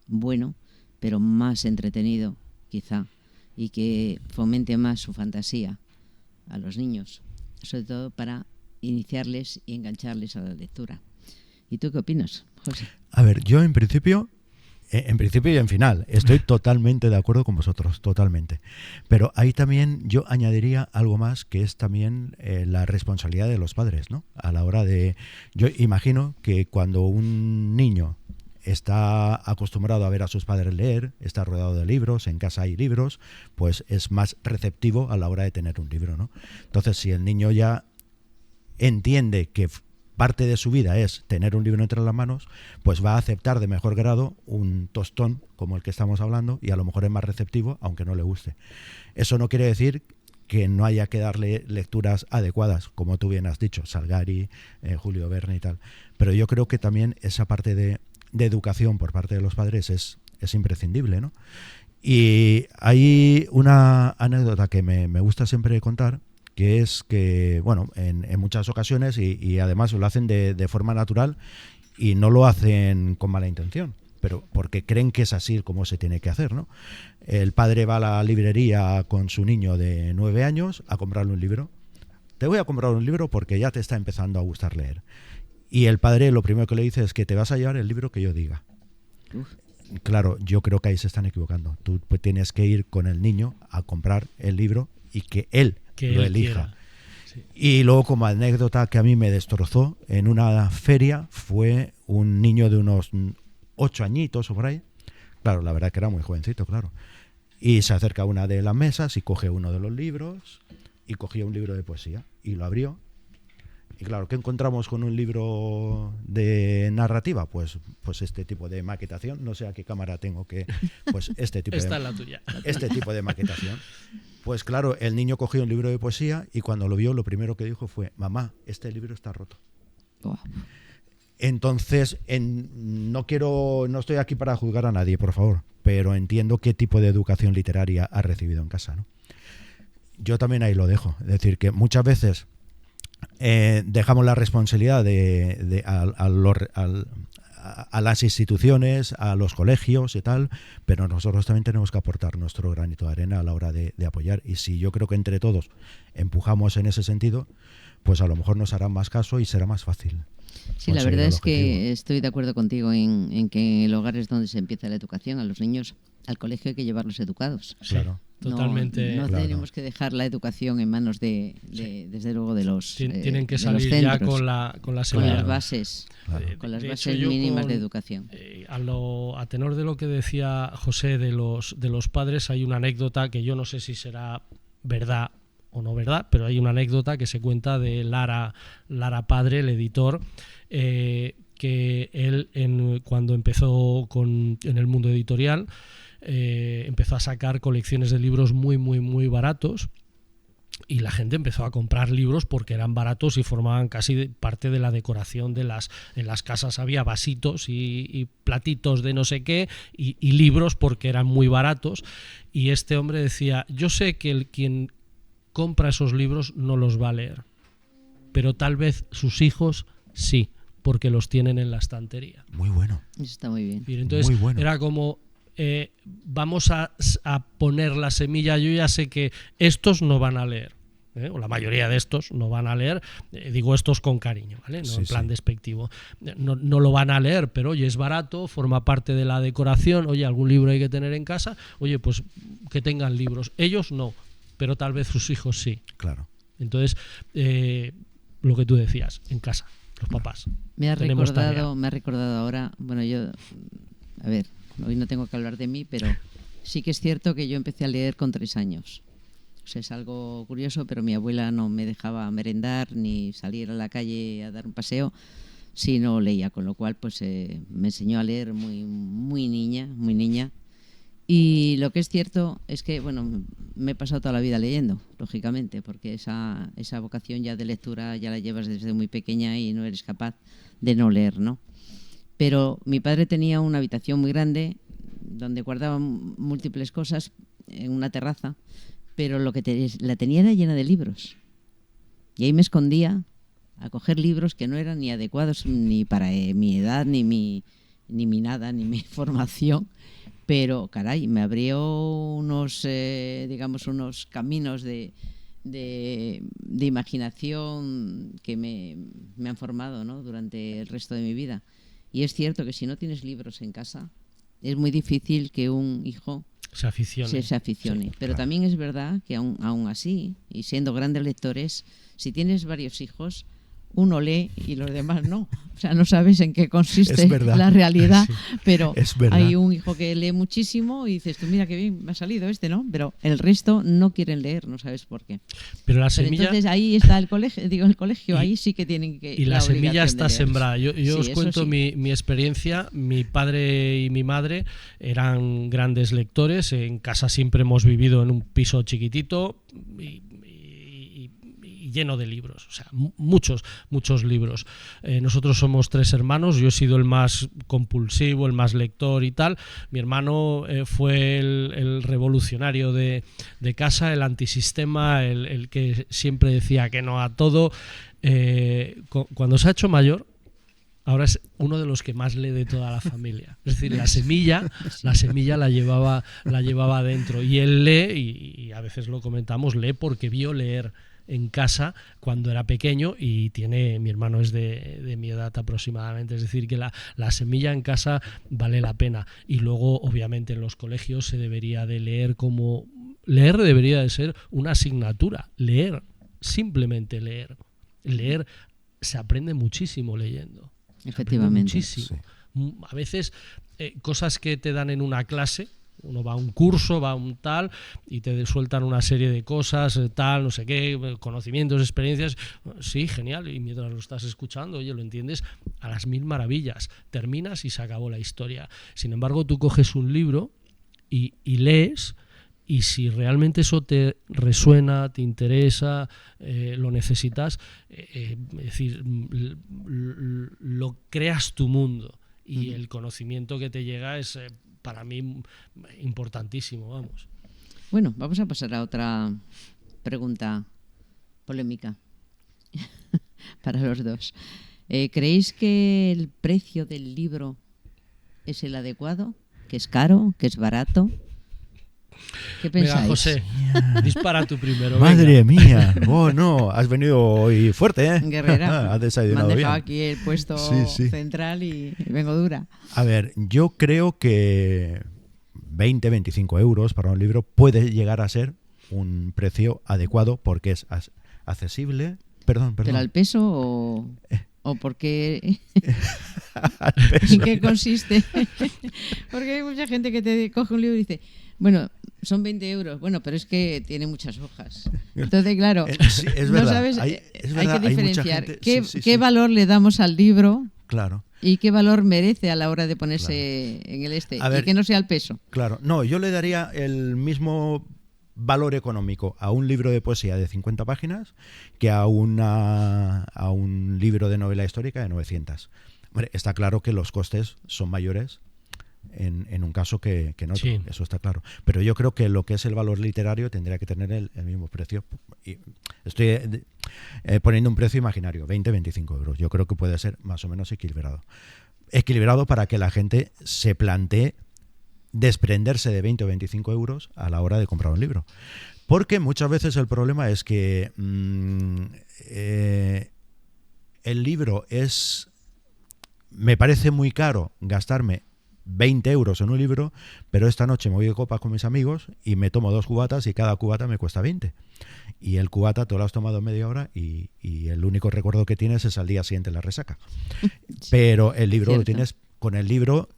bueno, pero más entretenido quizá, y que fomente más su fantasía a los niños, sobre todo para iniciarles y engancharles a la lectura. ¿Y tú qué opinas, José? A ver, yo en principio y en final, estoy totalmente de acuerdo con vosotros, totalmente. Pero ahí también yo añadiría algo más, que es también la responsabilidad de los padres, ¿no? A la hora de... Yo imagino que cuando un niño está acostumbrado a ver a sus padres leer, está rodeado de libros, en casa hay libros, pues es más receptivo a la hora de tener un libro, ¿no? Entonces, si el niño ya entiende que parte de su vida es tener un libro entre las manos, pues va a aceptar de mejor grado un tostón como el que estamos hablando, y a lo mejor es más receptivo, aunque no le guste. Eso no quiere decir que no haya que darle lecturas adecuadas, como tú bien has dicho, Salgari, Julio Verne y tal. Pero yo creo que también esa parte de educación por parte de los padres es imprescindible, ¿no? Y hay una anécdota que me gusta siempre contar, que es que, bueno, en muchas ocasiones, y además lo hacen de forma natural y no lo hacen con mala intención, pero porque creen que es así como se tiene que hacer, ¿no? El padre va a la librería con su niño de 9 años a comprarle un libro. Te voy a comprar un libro porque ya te está empezando a gustar leer. Y el padre lo primero que le dice es que te vas a llevar el libro que yo diga. Claro, yo creo que ahí se están equivocando. Tú tienes que ir con el niño a comprar el libro y que él lo elija. Sí. Y luego, como anécdota que a mí me destrozó, en una feria fue un niño de unos 8 añitos o por ahí. Claro, la verdad que era muy jovencito, claro. Y se acerca a una de las mesas y coge uno de los libros, y cogía un libro de poesía y lo abrió. Y claro, ¿qué encontramos con un libro de narrativa? Pues este tipo de maquetación. No sé a qué cámara tengo que... Pues este tipo Esta es la tuya. Este tipo de maquetación. Pues claro, el niño cogió un libro de poesía y cuando lo vio, lo primero que dijo fue: mamá, este libro está roto. Oh. Entonces, no estoy aquí para juzgar a nadie, por favor, pero entiendo qué tipo de educación literaria ha recibido en casa, ¿no? Yo también ahí lo dejo. Es decir, que muchas veces dejamos la responsabilidad a las instituciones, a los colegios y tal, pero nosotros también tenemos que aportar nuestro granito de arena a la hora de apoyar. Y si yo creo que entre todos empujamos en ese sentido, pues a lo mejor nos harán más caso y será más fácil. Sí, la verdad es que estoy de acuerdo contigo en que en el hogar es donde se empieza la educación. A los niños, al colegio hay que llevarlos educados. Claro. Totalmente. No tenemos que dejar la educación en manos desde luego, de los tienen que de salir los ya centros, con las bases, Claro. con las De bases hecho, mínimas de educación. A tenor de lo que decía José de los padres, hay una anécdota que yo no sé si será verdad o no verdad, pero hay una anécdota que se cuenta de Lara Padre, el editor, que él cuando empezó en el mundo editorial, empezó a sacar colecciones de libros muy, muy, muy baratos, y la gente empezó a comprar libros porque eran baratos y formaban casi parte de la decoración en las casas. Había vasitos y platitos de no sé qué y libros porque eran muy baratos, y este hombre decía: yo sé que quien compra esos libros no los va a leer, pero tal vez sus hijos sí, porque los tienen en la estantería. Muy bueno. Eso está muy bien. Y entonces Muy bueno. era como, vamos a poner la semilla. Yo ya sé que estos no van a leer, o la mayoría de estos no van a leer, digo estos con cariño, ¿vale? No Sí, en plan sí. despectivo. No lo van a leer, pero oye, es barato, forma parte de la decoración. Oye, algún libro hay que tener en casa, oye, pues que tengan libros. Ellos no, pero tal vez sus hijos sí. Claro. Entonces, lo que tú decías, en casa, los papás. Me ha tenemos tarea. recordado ahora, bueno, yo, a ver, hoy no tengo que hablar de mí, pero sí que es cierto que yo empecé a leer con 3 años. O sea, es algo curioso, pero mi abuela no me dejaba merendar ni salir a la calle a dar un paseo si no leía, con lo cual pues me enseñó a leer muy niña. Y lo que es cierto es que, bueno, me he pasado toda la vida leyendo, lógicamente, porque esa vocación ya de lectura ya la llevas desde muy pequeña y no eres capaz de no leer, ¿no? Pero mi padre tenía una habitación muy grande donde guardaba múltiples cosas en una terraza, pero lo que la tenía era llena de libros. Y ahí me escondía a coger libros que no eran ni adecuados ni para mi edad, ni mi nada, ni mi formación. Pero, caray, me abrió unos caminos de imaginación que me han formado, ¿no?, durante el resto de mi vida. Y es cierto que si no tienes libros en casa, es muy difícil que un hijo se aficione. Se aficione. Sí, pero claro. también es verdad que aún así, y siendo grandes lectores, si tienes varios hijos, uno lee y los demás no. O sea, no sabes en qué consiste la realidad, Sí. pero Es verdad. hay un hijo que lee muchísimo y dices tú, mira qué bien me ha salido este, ¿no? Pero el resto no quieren leer, no sabes por qué. Pero la Pero semilla... entonces ahí está el colegio, ahí sí que tienen que... Y la semilla está sembrada. Yo Sí, os eso cuento sí. mi experiencia. Mi padre y mi madre eran grandes lectores. En casa siempre hemos vivido en un piso chiquitito y lleno de libros, o sea, muchos libros. Nosotros somos 3 hermanos, yo he sido el más compulsivo, el más lector y tal. Mi hermano fue el revolucionario de casa, el antisistema, el que siempre decía que no a todo. Cuando se ha hecho mayor, ahora es uno de los que más lee de toda la familia. Es decir, la semilla la llevaba dentro, y él lee, y a veces lo comentamos, lee porque vio leer en casa cuando era pequeño, y mi hermano es de mi edad aproximadamente. Es decir, que la semilla en casa vale la pena. Y luego, obviamente, en los colegios se debería de leer leer debería de ser una asignatura. Leer, simplemente leer. Leer, se aprende muchísimo leyendo. Efectivamente. Muchísimo. Sí. A veces cosas que te dan en una clase, uno va a un curso, va a un tal, y te sueltan una serie de cosas, tal, no sé qué, conocimientos, experiencias. Sí, genial, y mientras lo estás escuchando, oye, lo entiendes a las 1000 maravillas. Terminas y se acabó la historia. Sin embargo, tú coges un libro y lees, y si realmente eso te resuena, te interesa, lo necesitas, es decir, lo creas tu mundo, y el conocimiento que te llega es para mí importantísimo, vamos. Bueno, vamos a pasar a otra pregunta polémica para los dos. ¿Creéis que el precio del libro es el adecuado? ¿Que es caro? ¿Que es barato? ¿Qué pensáis? Venga, José, dispara tú primero. Madre venga. mía, oh no, has venido hoy fuerte, ¿eh? Guerrera. Has desayunado me han bien. dejado aquí el puesto Sí. central y vengo dura. A ver, yo creo que 20-25 euros para un libro puede llegar a ser un precio adecuado, porque es accesible. Perdón. ¿Pero al peso o por qué? Al peso. ¿En qué consiste? Porque hay mucha gente que te coge un libro y dice, bueno, son 20 euros, bueno, pero es que tiene muchas hojas. Entonces, claro, Sí, es no verdad. sabes, Hay que mucha diferenciar gente- sí. qué valor le damos al libro Claro. y qué valor merece a la hora de ponerse en el A ver, y que no sea el peso. Claro, no, yo le daría el mismo valor económico a un libro de poesía de 50 páginas que a un libro de novela histórica de 900. Hombre, está claro que los costes son mayores en un caso que en otro, Sí. eso está claro. Pero yo creo que lo que es el valor literario tendría que tener el mismo precio. Y estoy poniendo un precio imaginario, 20-25 euros. Yo creo que puede ser más o menos equilibrado. Equilibrado para que la gente se plantee desprenderse de 20 o 25 euros a la hora de comprar un libro. Porque muchas veces el problema es que el libro me parece muy caro gastarme 20 euros en un libro, pero esta noche me voy de copas con mis amigos y me tomo 2 cubatas y cada cubata me cuesta 20. Y el cubata tú lo has tomado media hora y el único recuerdo que tienes es al día siguiente la resaca. Pero el libro lo tienes, con el libro,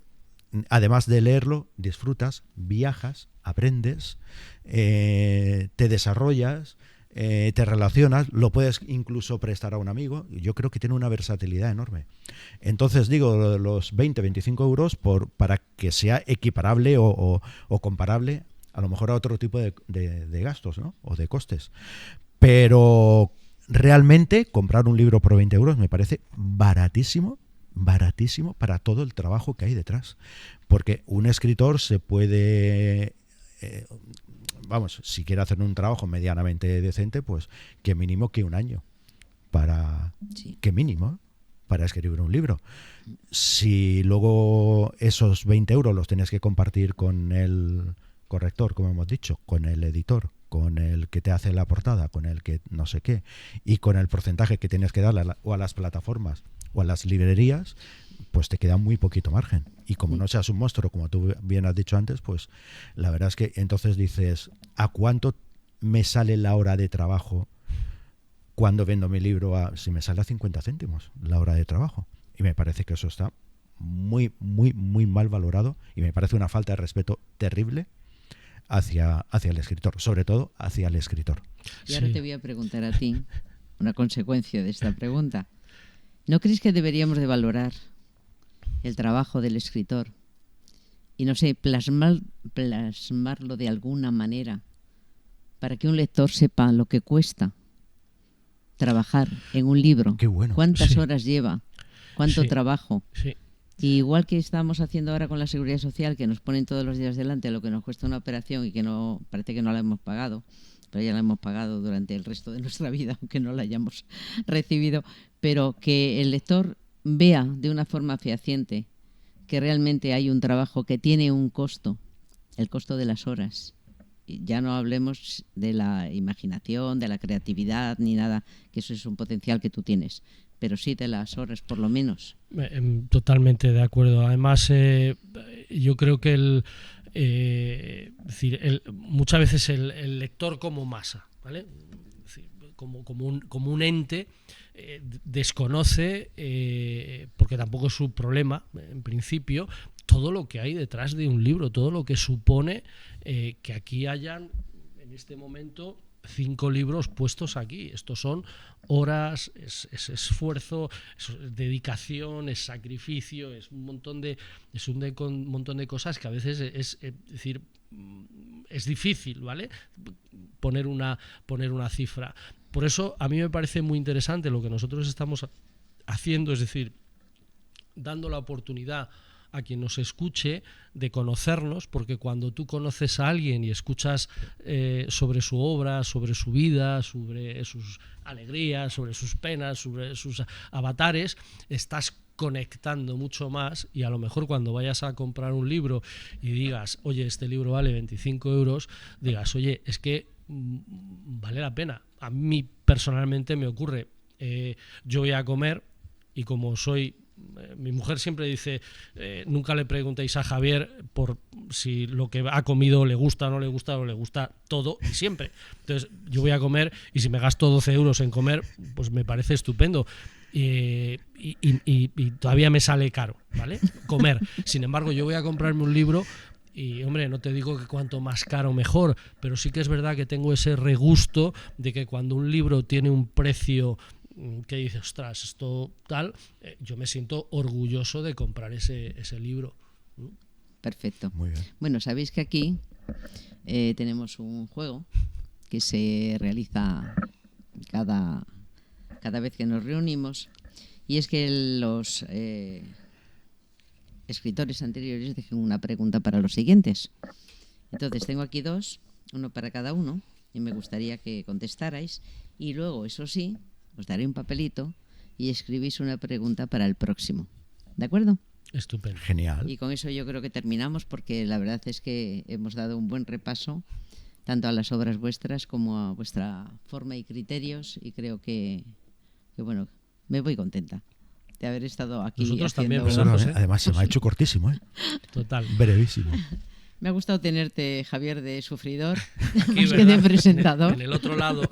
además de leerlo, disfrutas, viajas, aprendes, te desarrollas, te relacionas, lo puedes incluso prestar a un amigo. Yo creo que tiene una versatilidad enorme. Entonces digo los 20-25 euros para que sea equiparable o comparable a lo mejor a otro tipo de gastos, ¿no? O de costes. Pero realmente comprar un libro por 20 euros me parece baratísimo para todo el trabajo que hay detrás. Porque un escritor se puede... si quiere hacer un trabajo medianamente decente, pues que mínimo que un año que mínimo para escribir un libro. Si luego esos 20 euros los tienes que compartir con el corrector, como hemos dicho, con el editor, con el que te hace la portada, con el que no sé qué, y con el porcentaje que tienes que darle o a las plataformas o a las librerías, pues te queda muy poquito margen. Y como no seas un monstruo, como tú bien has dicho antes, pues la verdad es que entonces dices, ¿a cuánto me sale la hora de trabajo cuando vendo mi libro? Si me sale a 50 céntimos la hora de trabajo. Y me parece que eso está muy, muy, muy mal valorado y me parece una falta de respeto terrible hacia el escritor, sobre todo hacia el escritor. Y ahora te voy a preguntar a ti, una consecuencia de esta pregunta. ¿No crees que deberíamos de valorar el trabajo del escritor y, no sé, plasmarlo de alguna manera para que un lector sepa lo que cuesta trabajar en un libro? Qué bueno. ¿Cuántas horas lleva? ¿Cuánto trabajo? Sí. Y igual que estamos haciendo ahora con la Seguridad Social, que nos ponen todos los días delante lo que nos cuesta una operación y que no parece que no la hemos pagado, pero ya la hemos pagado durante el resto de nuestra vida, aunque no la hayamos recibido, pero que el lector vea de una forma fehaciente que realmente hay un trabajo que tiene un costo, el costo de las horas. Y ya no hablemos de la imaginación, de la creatividad, ni nada, que eso es un potencial que tú tienes, pero sí de las horas, por lo menos. Totalmente de acuerdo. Además, yo creo que muchas veces el lector como masa, ¿vale? Es decir, como un ente, desconoce, porque tampoco es su problema, en principio, todo lo que hay detrás de un libro, todo lo que supone que aquí hayan, en este momento, 5 libros puestos aquí. Estos son horas, es esfuerzo, es dedicación, es sacrificio, es un montón de cosas que a veces es decir, es difícil, ¿vale? Poner una cifra. Por eso a mí me parece muy interesante lo que nosotros estamos haciendo, es decir, dando la oportunidad a quien nos escuche de conocernos, porque cuando tú conoces a alguien y escuchas sobre su obra, sobre su vida, sobre sus alegrías, sobre sus penas, sobre sus avatares, estás conectando mucho más, y a lo mejor cuando vayas a comprar un libro y digas, oye, este libro vale 25 euros, digas, oye, es que vale la pena. A mí personalmente me ocurre, yo voy a comer y como soy... Mi mujer siempre dice, nunca le preguntéis a Javier por si lo que ha comido le gusta o no le gusta, o le gusta todo y siempre. Entonces yo voy a comer y si me gasto 12 euros en comer, pues me parece estupendo. Y todavía me sale caro, ¿vale? Comer. Sin embargo, yo voy a comprarme un libro y, hombre, no te digo que cuanto más caro mejor, pero sí que es verdad que tengo ese regusto de que cuando un libro tiene un precio que dice, ostras, esto tal, yo me siento orgulloso de comprar ese libro. Perfecto. Muy bien. Bueno, sabéis que aquí tenemos un juego que se realiza cada vez que nos reunimos, y es que los escritores anteriores dejen una pregunta para los siguientes. Entonces tengo aquí dos, uno para cada uno, y me gustaría que contestarais, y luego, eso sí, os daré un papelito y escribís una pregunta para el próximo. ¿De acuerdo? Estupendo. Genial. Y con eso yo creo que terminamos, porque la verdad es que hemos dado un buen repaso tanto a las obras vuestras como a vuestra forma y criterios, y creo que bueno, me voy contenta de haber estado aquí. Nosotros también, haciendo... ¿verdad, José? Además se me ha hecho cortísimo, ¿eh? Total. Brevísimo. Me ha gustado tenerte, Javier, de sufridor, Aquí, más que de ¿verdad? presentador, En el otro lado.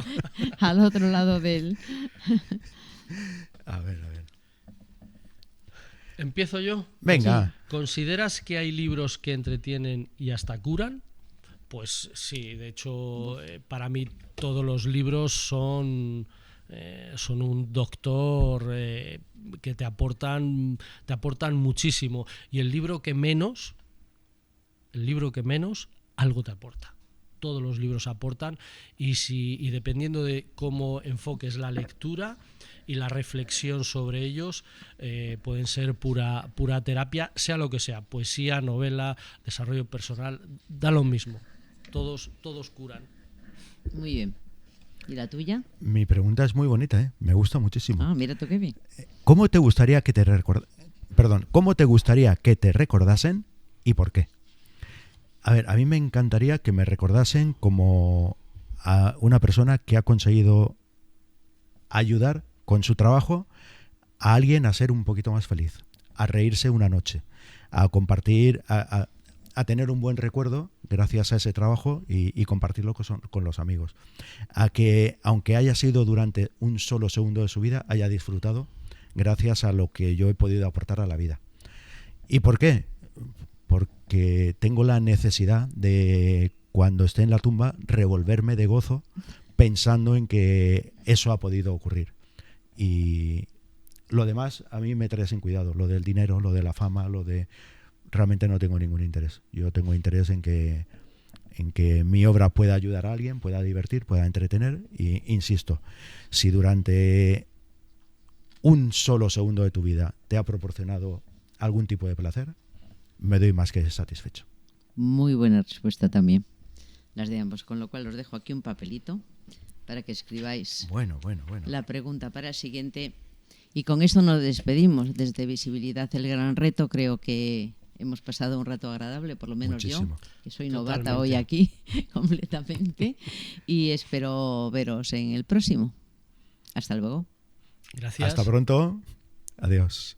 al otro lado del... A ver, a ver. ¿Empiezo yo? Venga. Sí. ¿Consideras que hay libros que entretienen y hasta curan? Pues sí, de hecho, para mí todos los libros son un doctor que te aportan muchísimo. Y el libro que menos, algo te aporta. Todos los libros aportan, y dependiendo de cómo enfoques la lectura y la reflexión sobre ellos, pueden ser pura terapia, sea lo que sea, poesía, novela, desarrollo personal, da lo mismo. Todos curan. Muy bien. ¿Y la tuya? Mi pregunta es muy bonita, ¿eh? Me gusta muchísimo. Ah, mira tú qué bien. ¿Cómo te gustaría que te recordasen y por qué? A ver, a mí me encantaría que me recordasen como a una persona que ha conseguido ayudar con su trabajo a alguien a ser un poquito más feliz, a reírse una noche, a compartir, a tener un buen recuerdo gracias a ese trabajo y compartirlo con los amigos. A que, aunque haya sido durante un solo segundo de su vida, haya disfrutado gracias a lo que yo he podido aportar a la vida. ¿Y por qué? Porque tengo la necesidad de, cuando esté en la tumba, revolverme de gozo pensando en que eso ha podido ocurrir. Y lo demás a mí me trae sin cuidado. Lo del dinero, lo de la fama, realmente no tengo ningún interés. Yo tengo interés en que mi obra pueda ayudar a alguien, pueda divertir, pueda entretener. Y insisto, si durante un solo segundo de tu vida te ha proporcionado algún tipo de placer, me doy más que satisfecho. Muy buena respuesta también, las de ambos, con lo cual os dejo aquí un papelito para que escribáis Bueno. la pregunta para el siguiente, y con esto nos despedimos. Desde Visibilidad, el gran reto, creo que hemos pasado un rato agradable, por lo menos Muchísimo. yo, que soy novata Totalmente. hoy aquí completamente, y espero veros en el próximo. Hasta luego. Gracias. Hasta pronto. Adiós.